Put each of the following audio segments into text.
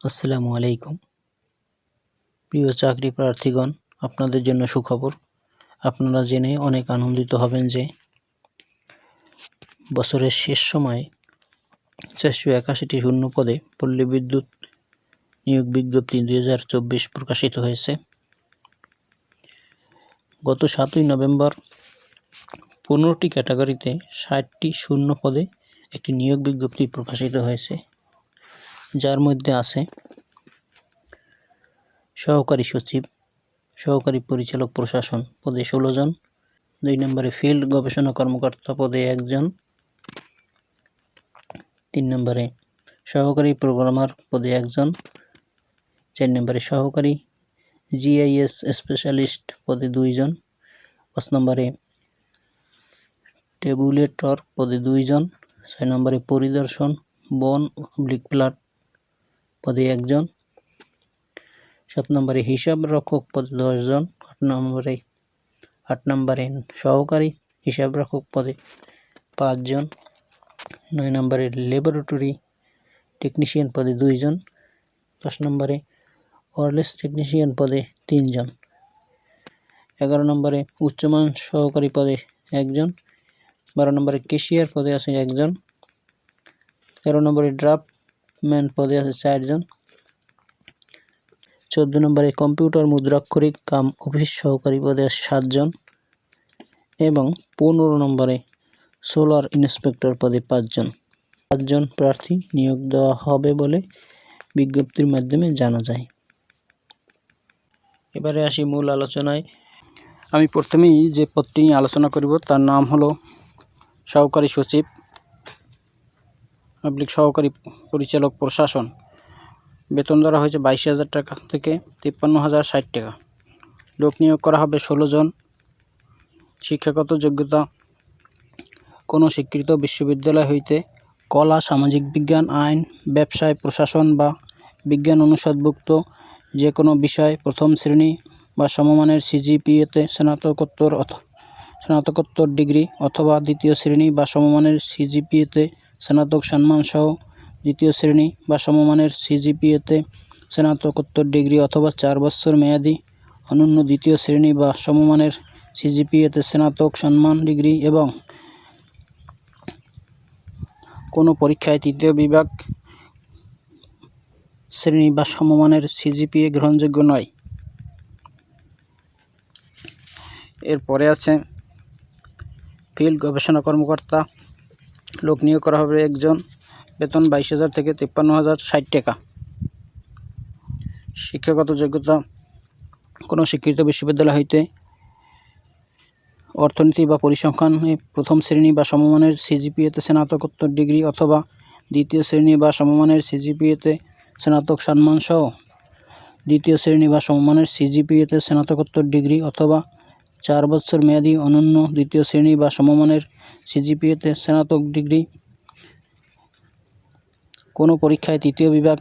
আসসালামু আলাইকুম। প্রিয় চাকরি প্রার্থীগণ, আপনাদের জন্য সুখবর। আপনারা জেনে অনেক আনন্দিত হবেন যে বছরের শেষ সময়ে 481টি শূন্য পদে পল্লী বিদ্যুৎ নিয়োগ বিজ্ঞপ্তি 2024 প্রকাশিত হয়েছে। গত 7ই নভেম্বর 15টি ক্যাটাগরিতে 60টি শূন্য পদে একটি নিয়োগ বিজ্ঞপ্তি প্রকাশিত হয়েছে, যার মধ্যে আছে সহকারী সচিব, সহকারী পরিচালক প্রশাসন পদে 16 জন, 2 নম্বরে ফিল্ড গবেষণা কর্মকর্তা পদে 1 জন, 3 নম্বরে সহকারী প্রোগ্রামার পদে 1 জন, 4 নম্বরে সহকারী GIS স্পেশালিস্ট পদে 2 জন, 5 নম্বরে টেবুলেটর পদে 2 জন, 6 নম্বরে পরিদর্শন বন/প্লাট পদে 1 জন, 7 নম্বরে হিসাব রক্ষক পদে 10 জন, 8 নম্বরে সহকারী হিসাব রক্ষক পদে 5 জন, 9 নম্বরে ল্যাবরেটরি টেকনিশিয়ান পদে 2 জন, 10 নম্বরে ওয়্যারলেস টেকনিশিয়ান পদে 3 জন, 11 নম্বরে উচ্চমান সহকারী পদে 1 জন, 12 নম্বরে ক্যাশিয়ার পদে আছে 1 জন, 13 নম্বরে ড্রাফটম্যান পদে আছে 4 জন, 14 নম্বরে কম্পিউটার মুদ্রাক্ষরিক কাম অফিস সহকারী পদে আছে 7 জন এবং 15 নম্বরে সোলার ইন্সপেক্টর পদে 5 জন। 5 জন প্রার্থী নিয়োগ দেওয়া হবে বলে বিজ্ঞপ্তির মাধ্যমে জানা যায়। এবারে আসি মূল আলোচনায়। আমি প্রথমেই যে পদটি নিয়ে আলোচনা করব তার নাম হলো সহকারী সচিব সহকারী পরিচালক প্রশাসন। বেতন ধরা হয়েছে 22,000 টাকা থেকে 53,060 টাকা। লোক নিয়োগ করা হবে 16 জন। শিক্ষাগত যোগ্যতা কোনো স্বীকৃত বিশ্ববিদ্যালয় হইতে কলা, সামাজিক বিজ্ঞান, আইন, ব্যবসায়, প্রশাসন বা বিজ্ঞান অনুষদভুক্ত যে কোনো বিষয় প্রথম শ্রেণী বা সমমানের CGPA-তে স্নাতকোত্তর ডিগ্রি অথবা দ্বিতীয় শ্রেণী বা সমমানের CGPA-তে স্নাতক সম্মানসহ দ্বিতীয় শ্রেণী বা সমমানের CGPA-তে স্নাতকোত্তর ডিগ্রি অথবা 4 বছর মেয়াদি অনন্য দ্বিতীয় শ্রেণী বা সমমানের CGPA-তে স্নাতক সম্মান ডিগ্রি এবং কোনো পরীক্ষায় তৃতীয় বিভাগ শ্রেণী বা সমমানের CGPA গ্রহণযোগ্য নয়। এরপরে আছে ফিল্ড গবেষণা কর্মকর্তা। লোক নিয়োগ করা হবে 1 জন। বেতন 22,000 থেকে 53,060 টাকা। শিক্ষাগত যোগ্যতা কোনো স্বীকৃত বিশ্ববিদ্যালয় হইতে অর্থনীতি বা পরিসংখ্যানে প্রথম শ্রেণী বা সমমানের CGPA-তে স্নাতকোত্তর ডিগ্রি অথবা দ্বিতীয় শ্রেণী বা সমমানের CGPA-তে স্নাতক সম্মানসহ দ্বিতীয় শ্রেণী বা সমমানের CGPA-তে স্নাতকোত্তর ডিগ্রি অথবা 4 বছর মেয়াদি অনন্য দ্বিতীয় শ্রেণী বা সমমানের CGPA-তে স্নাতক ডিগ্রি। কোনো পরীক্ষায় তৃতীয় বিভাগ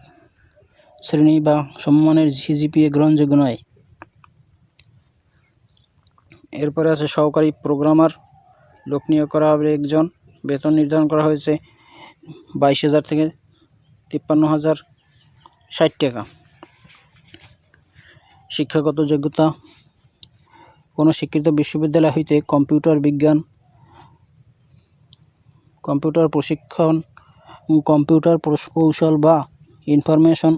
শ্রেণী বা সমমানের CGPA গ্রহণযোগ্য নয়। এরপরে আছে সহকারী প্রোগ্রামার। লোক নিয়োগ করা হবে 1 জন। বেতন নির্ধারণ করা হয়েছে 22,000 থেকে 53,060 টাকা। শিক্ষাগত যোগ্যতা কোনো স্বীকৃত বিশ্ববিদ্যালয় হইতে কম্পিউটার বিজ্ঞান, কম্পিউটার প্রশিক্ষণ, কম্পিউটার কৌশল বা ইনফরমেশন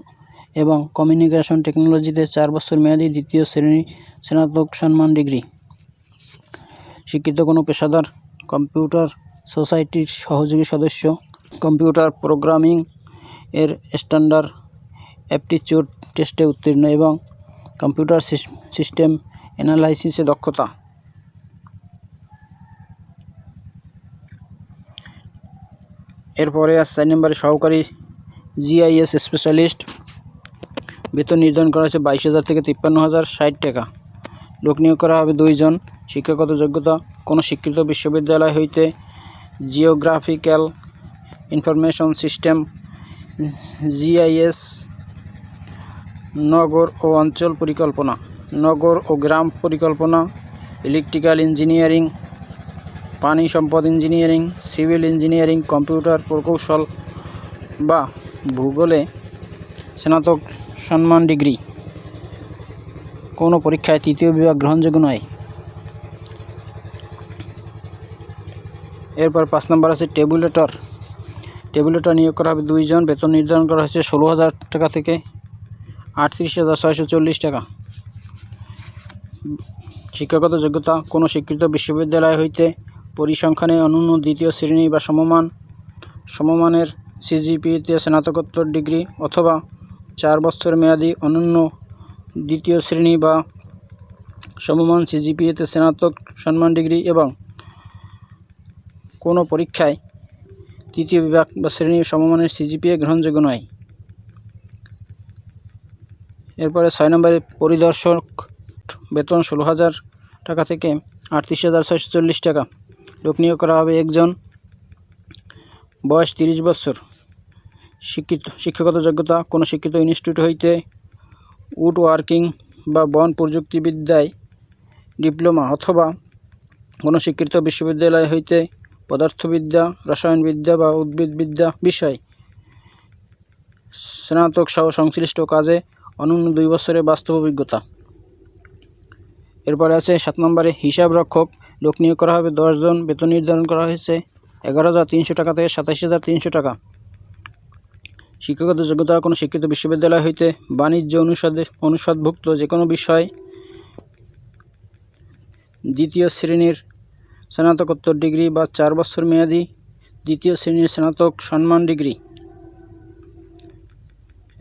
এবং কমিউনিকেশন টেকনোলজিতে 4 বছর মেয়াদি দ্বিতীয় শ্রেণী স্নাতক সম্মান ডিগ্রি। স্বীকৃত কোনো পেশাদার কম্পিউটার সোসাইটির সহযোগী সদস্য, কম্পিউটার প্রোগ্রামিং এর স্ট্যান্ডার্ড অ্যাপটিটিউড টেস্টে উত্তীর্ণ এবং কম্পিউটার সিস্টেম অ্যানালাইসিসে দক্ষতা। এরপরে আছে 4 নম্বরে সহকারী GIS স্পেশালিস্ট। বেতন নির্ধারণ করা হয়েছে 22,000 থেকে 53,060 টাকা। লোক নিয়োগ করা হবে 2 জন। শিক্ষাগত যোগ্যতা কোনো স্বীকৃত বিশ্ববিদ্যালয় হইতে জিওগ্রাফিক্যাল ইনফরমেশন সিস্টেম GIS, নগর ও অঞ্চল পরিকল্পনা, নগর ও গ্রাম পরিকল্পনা, ইলেকট্রিক্যাল ইঞ্জিনিয়ারিং, পানি সম্পদ ইঞ্জিনিয়ারিং, সিভিল ইঞ্জিনিয়ারিং, কম্পিউটার প্রকৌশল বা ভূগোলে স্নাতক সম্মান ডিগ্রি কোনো পরীক্ষায় তৃতীয় বিভাগ গ্রহণযোগ্য নয়। এরপর 5 নম্বর আছে টেবুলেটর নিয়োগ করা হবে 2 জন। বেতন নির্ধারণ করা হয়েছে 16,000 টাকা থেকে 38,640 টাকা। শিক্ষাগত যোগ্যতা কোনো স্বীকৃত বিশ্ববিদ্যালয় হইতে পরিসংখ্যানে অনন্য দ্বিতীয় শ্রেণী বা সমমানের সিজিপিএতে স্নাতকোত্তর ডিগ্রি অথবা 4 বছর মেয়াদী অনন্য দ্বিতীয় শ্রেণী বা সমমান সিজিপিএতে স্নাতক সম্মান ডিগ্রি এবং কোনো পরীক্ষায় তৃতীয় বিভাগ বা শ্রেণী সমমানের সিজিপিএ গ্রহণযোগ্য নয়। এরপরে 6 নম্বরে পরিদর্শক বেতন 16,000 টাকা থেকে 38,640 টাকা। লোক নিয়োগ করা হবে 1 জন। বয়স 30 বছর। শিক্ষাগত যোগ্যতা কোনো শিক্ষিত ইনস্টিটিউট হইতে উড ওয়ার্কিং বা বন প্রযুক্তিবিদ্যায় ডিপ্লোমা অথবা কোনো স্বীকৃত বিশ্ববিদ্যালয় হইতে পদার্থবিদ্যা, রসায়নবিদ্যা বা উদ্ভিদবিদ্যা বিষয় স্নাতক সহ সংশ্লিষ্ট কাজে অনন্য 2 বছরের বাস্তব অভিজ্ঞতা। এরপরে আছে 7 নম্বরে হিসাব রক্ষক। লোক নিয়োগ করা হবে 10 জন। বেতন নির্ধারণ করা হয়েছে 11,300 টাকা থেকে 27,300 টাকা। শিক্ষাগত যোগ্যতা কোনো শিক্ষিত বিশ্ববিদ্যালয় হইতে বাণিজ্য অনুষদভুক্ত যে কোনো বিষয় দ্বিতীয় শ্রেণীর স্নাতকোত্তর ডিগ্রি বা 4 বছর মেয়াদী দ্বিতীয় শ্রেণীর স্নাতক সম্মান ডিগ্রি।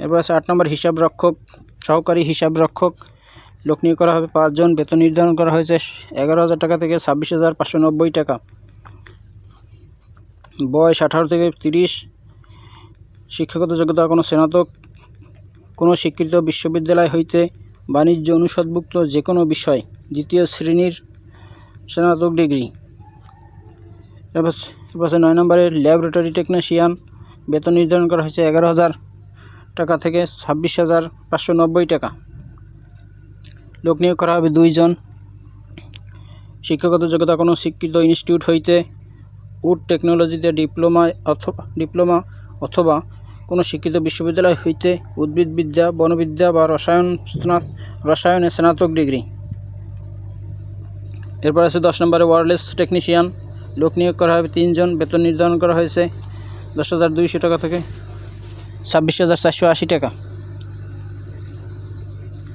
এরপর আছে 8 নম্বর হিসাব রক্ষক, সহকারী হিসাব রক্ষক। লোক নিয়োগ করা হবে 5 জন। বেতন নির্ধারণ করা হয়েছে 11,000 টাকা থেকে 26,590 টাকা। বয়স 18 থেকে 30। শিক্ষাগত যোগ্যতা কোনো স্নাতক কোনো স্বীকৃত বিশ্ববিদ্যালয় হইতে বাণিজ্য অনুষদভুক্ত যে কোনো বিষয় দ্বিতীয় শ্রেণীর স্নাতক ডিগ্রি। এরপর 9 নম্বরে ল্যাবরেটরি টেকনিশিয়ান। বেতন নির্ধারণ করা হয়েছে 11,000 টাকা থেকে 26,590 টাকা। লোক নিয়োগ করা হবে 2 জন। শিক্ষাগত যোগ্যতা কোনো স্বীকৃত ইনস্টিটিউট হইতে উড টেকনোলজিতে ডিপ্লোমা অথবা কোনো শিক্ষিত বিশ্ববিদ্যালয় হইতে উদ্ভিদবিদ্যা, বনবিদ্যা বা রসায়নে স্নাতক ডিগ্রি। এরপর আছে 10 নম্বরে ওয়্যারলেস টেকনিশিয়ান। লোক নিয়োগ করা হবে 3 জন। বেতন নির্ধারণ করা হয়েছে 10,200 টাকা থেকে 26,480 টাকা।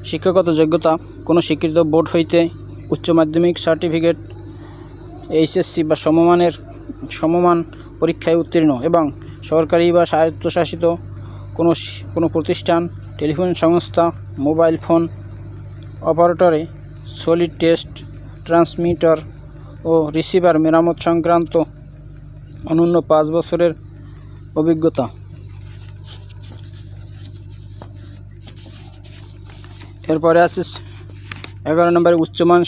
শিক্ষাগত যোগ্যতা কোনো স্বীকৃত বোর্ড হইতে উচ্চ মাধ্যমিক সার্টিফিকেট এইচএসসি বা সমমান পরীক্ষায় উত্তীর্ণ এবং সরকারি বা স্বায়ত্তশাসিত কোনো প্রতিষ্ঠান, টেলিফোন সংস্থা, মোবাইল ফোন অপারেটরে সলিড টেস্ট ট্রান্সমিটার ও রিসিভার মেরামত সংক্রান্ত অনন্য 5 বছরের অভিজ্ঞতা। এরপরে আছে 11 নম্বরে উচ্চমান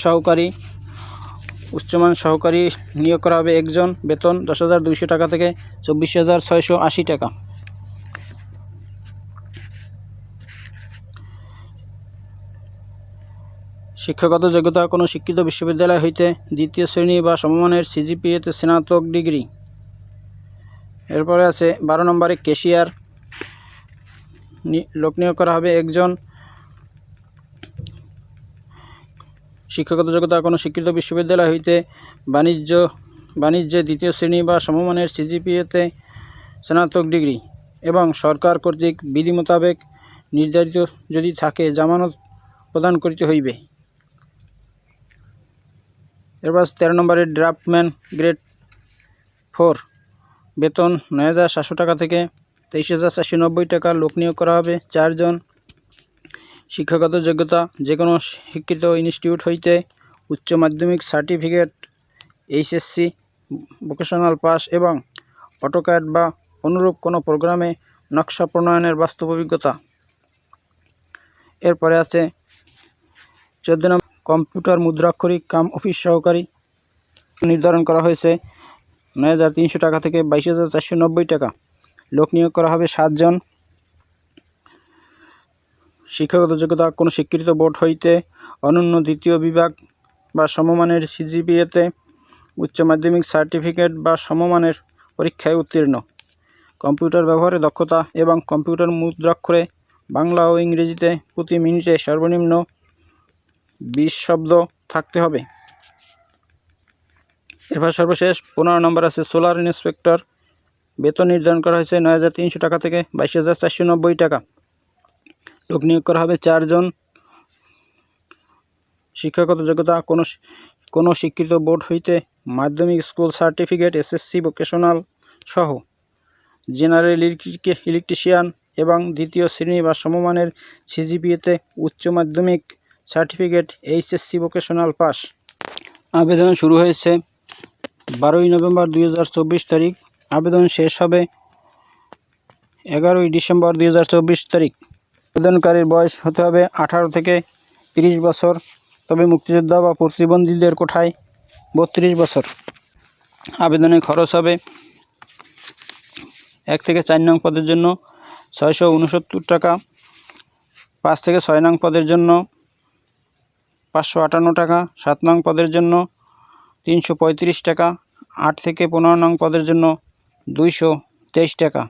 সহকারী নিয়োগ করা হবে 1 জন। বেতন 10,200 টাকা থেকে 24,680 টাকা। শিক্ষাগত যোগ্যতা কোনো শিক্ষিত বিশ্ববিদ্যালয় হইতে দ্বিতীয় শ্রেণী বা সমমানের সিজিপিএতে স্নাতক ডিগ্রি। এরপরে আছে 12 নম্বরে ক্যাশিয়ার। লোক নিয়োগ করা হবে 1 জন। শিক্ষাগত যোগ্যতা কোনো স্বীকৃত বিশ্ববিদ্যালয় হইতে বাণিজ্যে দ্বিতীয় শ্রেণী বা সমমানের সিজিপিএতে স্নাতক ডিগ্রি এবং সরকার কর্তৃক বিধি মোতাবেক নির্ধারিত যদি থাকে জামানত প্রদান করিতে হইবে। এরপর 13 নম্বরে ড্রাফটম্যান গ্রেড 4। বেতন 9,700 টাকা থেকে 23,490 টাকা। লোক নিয়োগ করা হবে 4 জন। শিক্ষাগত যোগ্যতা যে কোনো শিক্ষিত ইনস্টিটিউট হইতে উচ্চ মাধ্যমিক সার্টিফিকেট এইচএসসি ভোকেশনাল পাস এবং অটোক্যাড বা অনুরূপ কোনো প্রোগ্রামে নকশা প্রণয়নের বাস্তব অভিজ্ঞতা। এরপরে আছে 14 নম্বর কম্পিউটার মুদ্রাক্ষরিক কাম অফিস সহকারী। নির্ধারণ করা হয়েছে 9,300 টাকা থেকে 22,490 টাকা। লোক নিয়োগ করা হবে 7 জন। শিক্ষাগত যোগ্যতা কোনো স্বীকৃত বোর্ড হইতে অনন্য দ্বিতীয় বিভাগ বা সমমানের সিজিপিএতে উচ্চ মাধ্যমিক সার্টিফিকেট বা সমমানের পরীক্ষায় উত্তীর্ণ। কম্পিউটার ব্যবহারে দক্ষতা এবং কম্পিউটার মুদ্রাক্ষরে বাংলা ও ইংরেজিতে প্রতি মিনিটে সর্বনিম্ন 20 শব্দ থাকতে হবে। এরপর সর্বশেষ 15 নম্বর আছে সোলার ইন্সপেক্টর। বেতন নির্ধারণ করা হয়েছে 9,300 টাকা থেকে 22,490 টাকা। লোক নিয়োগ করা হবে 4 জন। শিক্ষাগত যোগ্যতা কোনো স্বীকৃত বোর্ড হইতে মাধ্যমিক স্কুল সার্টিফিকেট, SSC ভোকেশনাল সহ জেনারেল ইলেকট্রিশিয়ান এবং দ্বিতীয় শ্রেণী বা সমমানের CGPA-তে উচ্চ মাধ্যমিক সার্টিফিকেট, HSC ভোকেশনাল পাস। আবেদন শুরু হয়েছে 12ই নভেম্বর 2024 তারিখ। আবেদন শেষ হবে 11ই ডিসেম্বর 2024 তারিখ। আবেদনকারীর বয়স হতে হবে 18 থেকে 30 বছর, তবে মুক্তিযোদ্ধা বা প্রতিবন্ধীদের কোঠায় 32 বছর। আবেদনে খরচ হবে 1 থেকে 4 নং পদের জন্য 669 টাকা, 5 থেকে 6 নং পদের জন্য 558 টাকা, 7 নং পদের জন্য 335 টাকা, 8 থেকে 15 নং পদের জন্য 223 টাকা।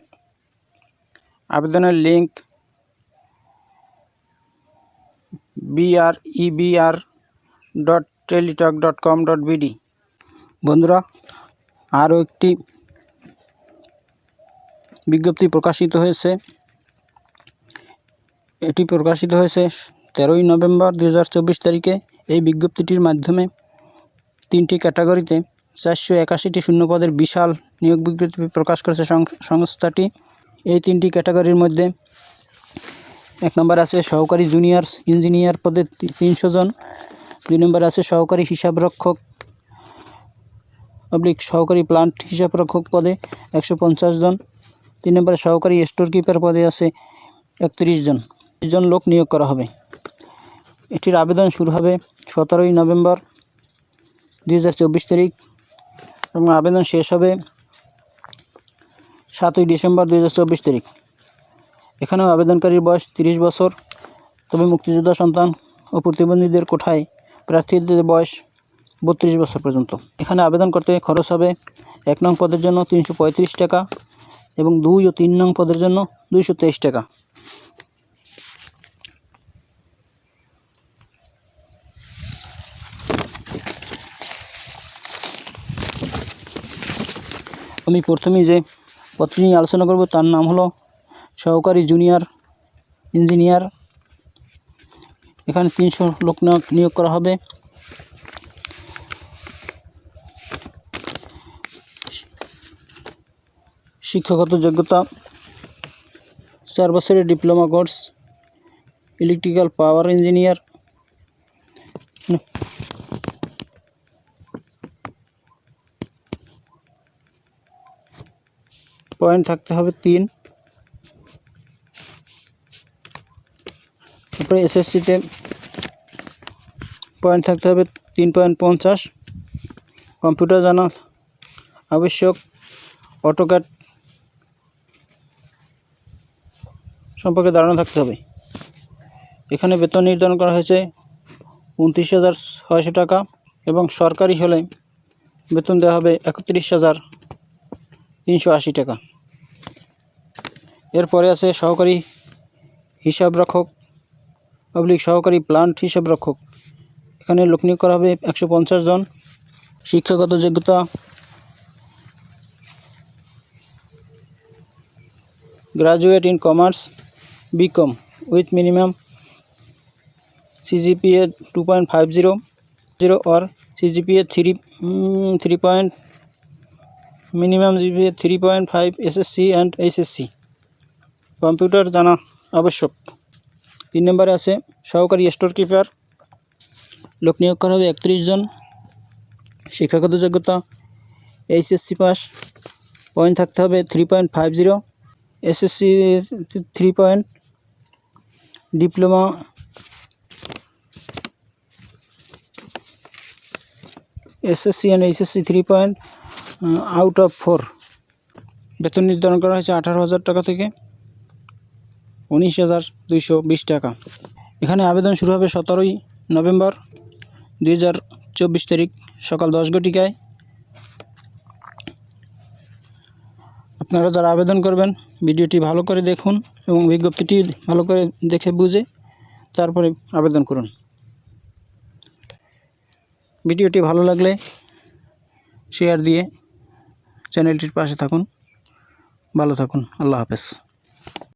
আবেদনের লিঙ্ক brebr.teletalk.com.bd। বন্ধুরা, আরও একটি বিজ্ঞপ্তি প্রকাশিত হয়েছে। এটি প্রকাশিত হয়েছে 13ই নভেম্বর 2024 তারিখে। এই বিজ্ঞপ্তিটির মাধ্যমে 3টি ক্যাটাগরিতে 481টি শূন্যপদের বিশাল নিয়োগ বিজ্ঞপ্তি প্রকাশ করেছে সংস্থাটি। এই 3টি ক্যাটাগরির মধ্যে 1 নম্বর আছে সহকারী জুনিয়র ইঞ্জিনিয়ার পদে 300 জন, 2 নম্বরে আছে সহকারী হিসাবরক্ষক সহকারী প্লান্ট হিসাবরক্ষক পদে 150 জন, 3 নম্বরে সহকারী স্টোর কিপার পদে আছে 31 জন লোক নিয়োগ করা হবে। এটির আবেদন শুরু হবে 17ই নভেম্বর 2024 তারিখ এবং আবেদন শেষ হবে 7ই ডিসেম্বর 2024 তারিখ। এখানেও আবেদনকারীর বয়স 30 বছর, তবে মুক্তিযোদ্ধা সন্তান ও প্রতিবন্ধীদের কোঠায় প্রার্থীদের বয়স 32 বছর পর্যন্ত। এখানে আবেদন করতে খরচ হবে 1 নং পদের জন্য 335 টাকা এবং 2 ও 3 নং পদের জন্য 223 টাকা। আমি প্রথমেই যে পদটি নিয়ে আলোচনা করব তার নাম হলো সহকারী জুনিয়র ইঞ্জিনিয়ার। এখানে 300 লোক নিয়োগ করা হবে। শিক্ষাগত যোগ্যতা 4 বছরের diploma course, electrical power engineer. Point থাকতে হবে 3। তারপরে SSC-তে পয়েন্ট থাকতে হবে 3.50। কম্পিউটার জানা আবশ্যক। অটোক্যাড সম্পর্কে ধারণা থাকতে হবে। এখানে বেতন নির্ধারণ করা হয়েছে 29,600 টাকা এবং সরকারি হলে বেতন দেওয়া হবে 31,380 টাকা। এরপরে আছে সহকারী হিসাবরক্ষক সহকারী প্লান্ট হিসাবরক্ষক। এখানে লোক নিয়োগ করা হবে 150 জন। শিক্ষাগত যোগ্যতা graduate in commerce BCom with minimum CGPA 2.50 or CGPA 3 minimum GPA 3.5 SSC and HSC। Computer জানা আবশ্যক। 3 নম্বরে আছে সহকারী স্টোর কিপার। লোক নিয়োগ করা হবে 31 জন। শিক্ষাগত যোগ্যতা HSC পাস, পয়েন্ট থাকতে হবে 3.50, SSC 3 point, diploma SSC and HSC 3 point out of 4। বেতন নির্ধারণ করা হয়েছে 18,000 টাকা থেকে 19,220 টাকা। এখানে আবেদন শুরু হবে 17ই নভেম্বর 2024 তারিখ সকাল 10 ঘটিকায়। আপনারা যারা আবেদন করবেন ভিডিওটি ভালো করে দেখুন এবং বিজ্ঞপ্তিটি ভালো করে দেখে বুঝে তারপরে আবেদন করুন। ভিডিওটি ভালো লাগলে শেয়ার দিয়ে চ্যানেলটির পাশে থাকুন। ভালো থাকুন। আল্লাহ হাফেজ।